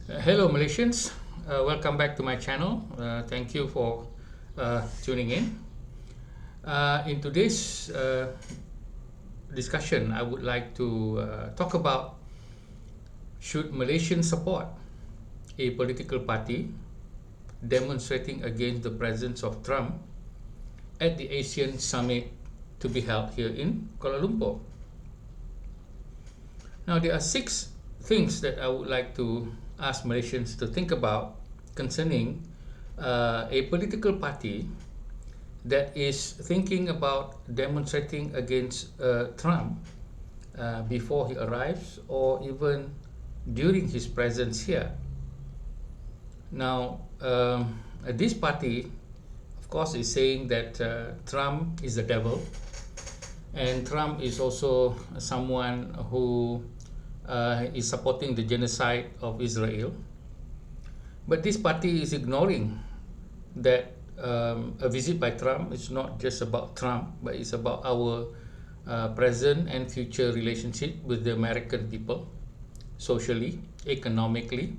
Hello Malaysians, welcome back to my channel. Thank you for tuning in. In today's discussion, I would like to talk about should Malaysians support a political party demonstrating against the presence of Trump at the Asean Summit to be held here in Kuala Lumpur. Now, there are 6 things that I would like to ask Malaysians to think about concerning a political party that is thinking about demonstrating against Trump before he arrives or even during his presence here. Now, this party, of course, is saying that Trump is the devil, and Trump is also someone who is supporting the genocide of Israel. But this party is ignoring that a visit by Trump is not just about Trump, but it's about our present and future relationship with the American people, socially, economically,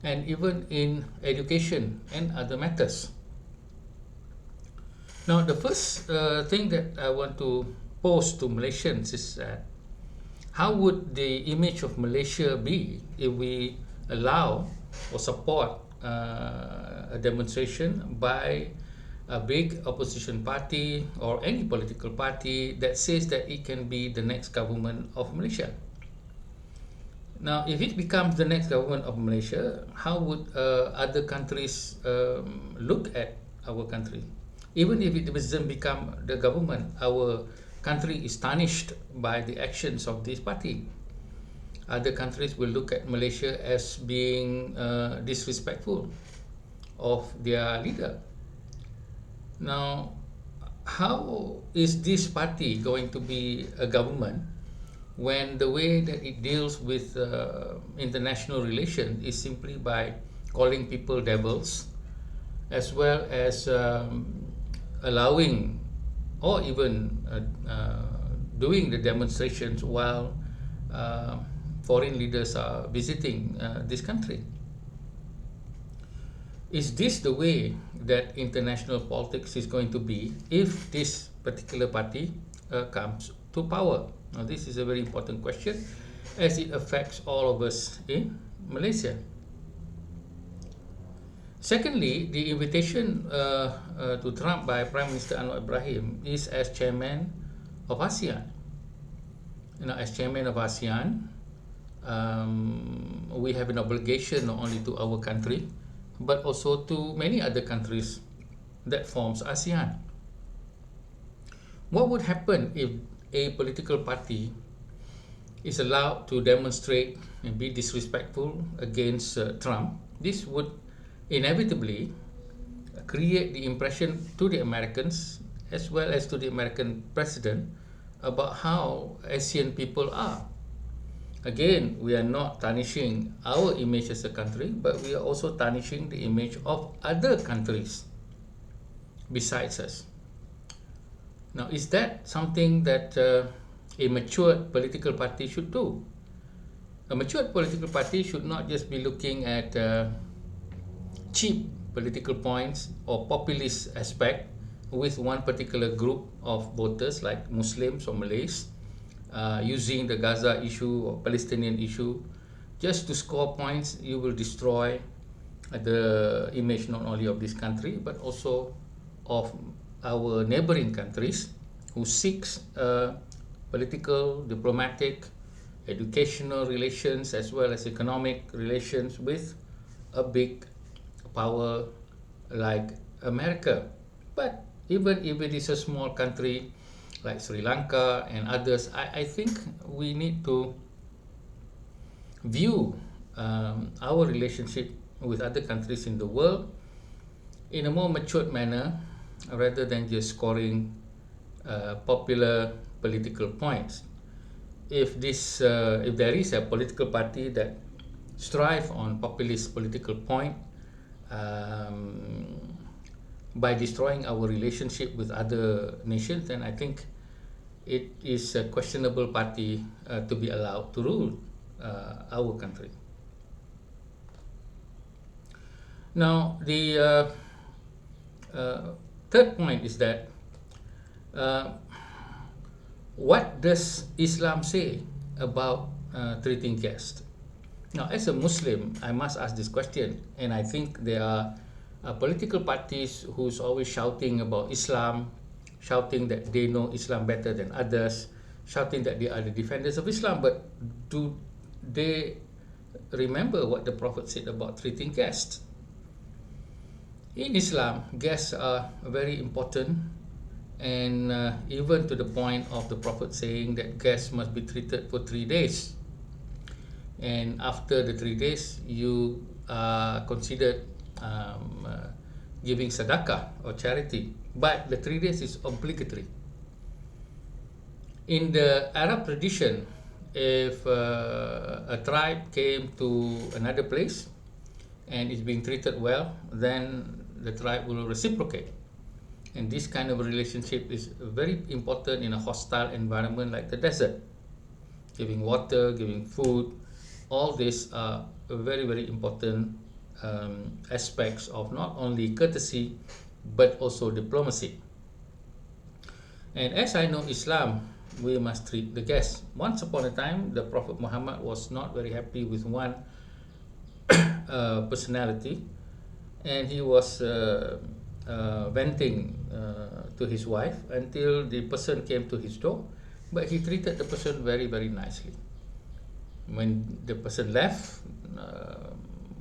and even in education and other matters. Now, the first thing that I want to pose to Malaysians is that how would the image of Malaysia be if we allow or support a demonstration by a big opposition party or any political party that says that it can be the next government of Malaysia? Now, if it becomes the next government of Malaysia, how would other countries look at our country? Even if it doesn't become the government, our country is tarnished by the actions of this party. Other countries will look at Malaysia as being disrespectful of their leader. Now, how is this party going to be a government when the way that it deals with international relations is simply by calling people devils, as well as allowing or even doing the demonstrations while foreign leaders are visiting this country? Is this the way that international politics is going to be if this particular party comes to power? Now, this is a very important question as it affects all of us in Malaysia. Secondly, the invitation to Trump by Prime Minister Anwar Ibrahim is as Chairman of Asean. As Chairman of Asean, we have an obligation not only to our country, but also to many other countries that forms ASEAN. What would happen if a political party is allowed to demonstrate and be disrespectful against Trump? This would inevitably create the impression to the Americans as well as to the American president about how Asian people are. Again, we are not tarnishing our image as a country, but we are also tarnishing the image of other countries besides us. Now, is that something that a matured political party should do? A matured political party should not just be looking at cheap political points or populist aspect with one particular group of voters like Muslims or Malays, using the Gaza issue or Palestinian issue just to score points. You will destroy the image not only of this country but also of our neighboring countries who seeks political, diplomatic, educational relations as well as economic relations with a big power like America. But even if it is a small country like Sri Lanka and others, I think we need to view our relationship with other countries in the world in a more matured manner rather than just scoring popular political points. If there is a political party that strive on populist political point by destroying our relationship with other nations, then I think it is a questionable party to be allowed to rule our country. Now, the third point is that uh, what does Islam say about treating guests? Now, as a Muslim, I must ask this question, and I think there are political parties who's always shouting about Islam, shouting that they know Islam better than others, shouting that they are the defenders of Islam. But do they remember what the Prophet said about treating guests? In Islam, guests are very important, and even to the point of the Prophet saying that guests must be treated for 3 days. And after the 3 days, you are considered giving sadaqah or charity, but the 3 days is obligatory. In the Arab tradition, if a tribe came to another place and is being treated well, then the tribe will reciprocate. And this kind of relationship is very important in a hostile environment like the desert. Giving water, giving food, all these are very, very important aspects of not only courtesy but also diplomacy. And as I know Islam, we must treat the guests. Once upon a time, the Prophet Muhammad was not very happy with one personality, and he was venting to his wife until the person came to his door, but he treated the person very, very nicely. When the person left,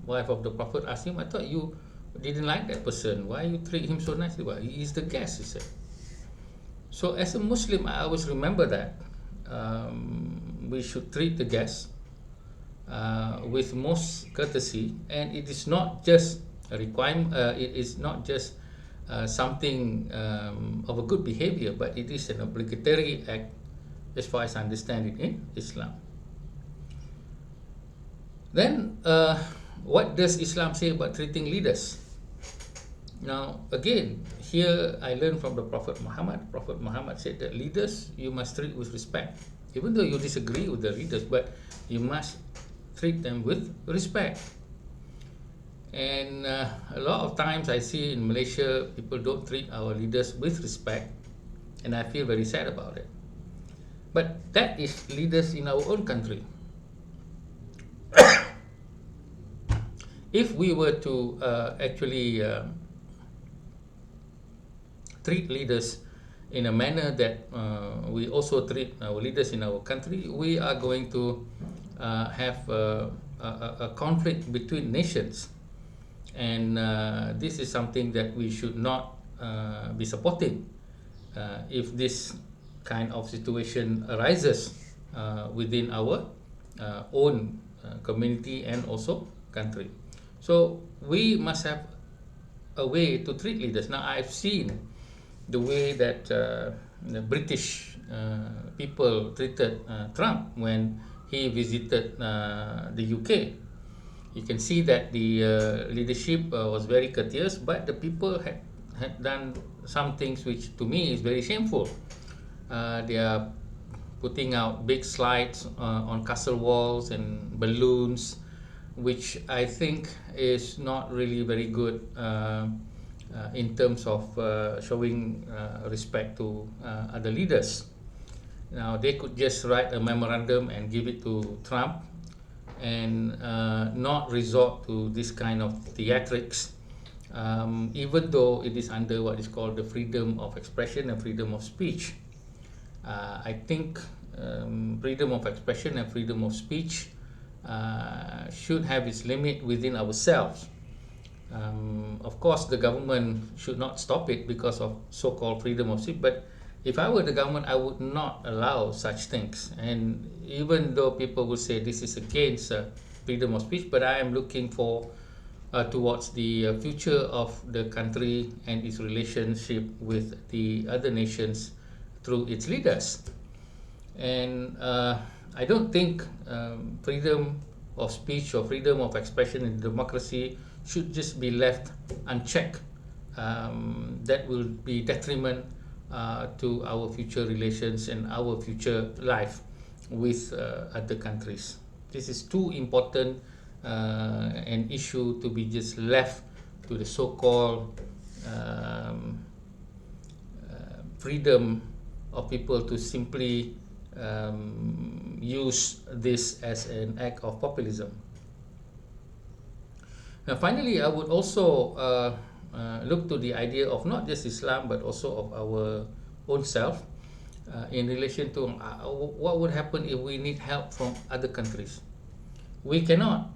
wife of the Prophet asked him, I thought you didn't like that person. Why you treat him so nicely? Well, he is the guest, he said. So as a Muslim, I always remember that we should treat the guests with most courtesy, and it is not just a requirement. It is not just something of a good behavior, but it is an obligatory act, as far as I understand it in Islam. Then, what does Islam say about treating leaders? Now, again, here I learned from the Prophet Muhammad. Prophet Muhammad said that leaders you must treat with respect, even though you disagree with the leaders, but you must treat them with respect. And a lot of times I see in Malaysia, people don't treat our leaders with respect, and I feel very sad about it. But that is leaders in our own country. If we were to actually treat leaders in a manner that we also treat our leaders in our country, we are going to have a conflict between nations. And this is something that we should not be supporting if this kind of situation arises within our own community and also country. So we must have a way to treat leaders. Now, I've seen the way that the British people treated Trump when he visited the UK. You can see that the leadership was very courteous, but the people had done some things which to me is very shameful. They are putting out big slides on castle walls and balloons, which I think is not really very good in terms of showing respect to other leaders. Now, they could just write a memorandum and give it to Trump and not resort to this kind of theatrics, even though it is under what is called the freedom of expression and freedom of speech. I think freedom of expression and freedom of speech should have its limit within ourselves. Of course, the government should not stop it because of so-called freedom of speech, but if I were the government, I would not allow such things. And even though people will say this is against freedom of speech, but I am looking for towards the future of the country and its relationship with the other nations through its leaders. And I don't think freedom of speech or freedom of expression in democracy should just be left unchecked. That will be detriment to our future relations and our future life with other countries. This is too important an issue to be just left to the so-called freedom of people to simply use this as an act of populism. Now, finally, I would also look to the idea of not just Islam but also of our own self in relation to what would happen if we need help from other countries. We cannot,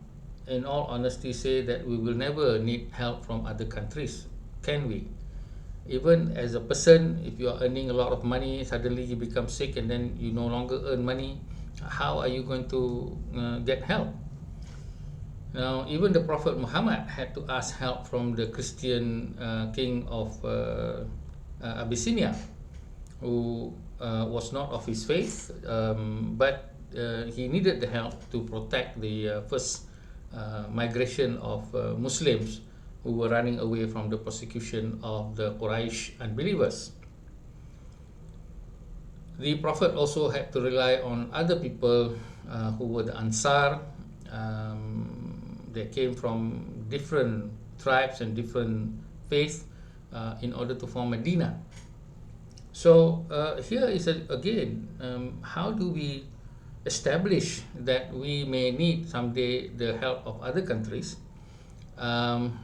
in all honesty, say that we will never need help from other countries, can we? Even as a person, if you are earning a lot of money, suddenly you become sick and then you no longer earn money, how are you going to get help? Now, even the Prophet Muhammad had to ask help from the Christian king of Abyssinia, who was not of his faith, but he needed the help to protect the first migration of Muslims who were running away from the persecution of the Quraysh unbelievers. The Prophet also had to rely on other people who were the Ansar. They came from different tribes and different faiths in order to form Medina. So here is again, how do we establish that we may need someday the help of other countries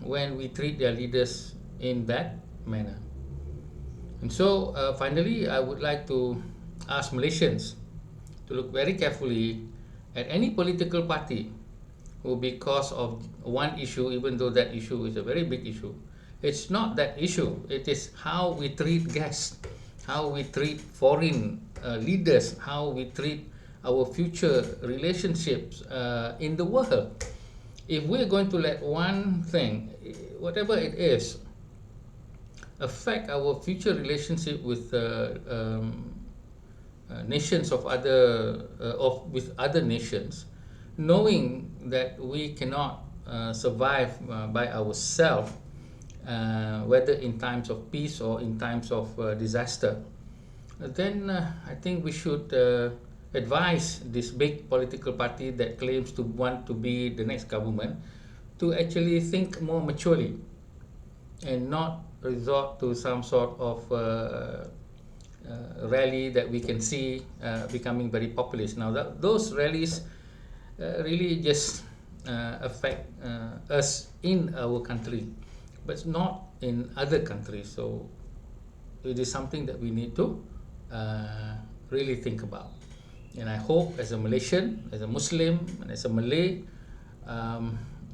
when we treat their leaders in that manner? And so finally, I would like to ask Malaysians to look very carefully at any political party who, because of one issue, even though that issue is a very big issue, it's not that issue, it is how we treat guests, how we treat foreign leaders, how we treat our future relationships in the world. If we're going to let one thing, whatever it is, affect our future relationship with nations of with other nations, knowing that we cannot survive by ourselves, whether in times of peace or in times of disaster, then I think we should advise this big political party that claims to want to be the next government to actually think more maturely and not resort to some sort of rally that we can see becoming very populist. Now, those rallies really just affect us in our country, but not in other countries. So it is something that we need to really think about. And I hope, as a Malaysian, as a Muslim, and as a Malay,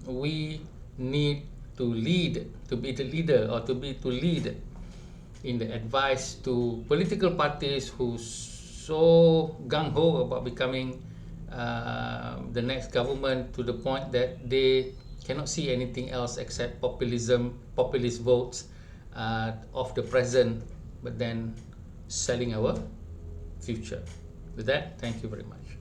we need to lead, to be the leader, or to lead in the advice to political parties who so gung-ho about becoming the next government, to the point that they cannot see anything else except populism, populist votes of the present, but then selling our future. With that, thank you very much.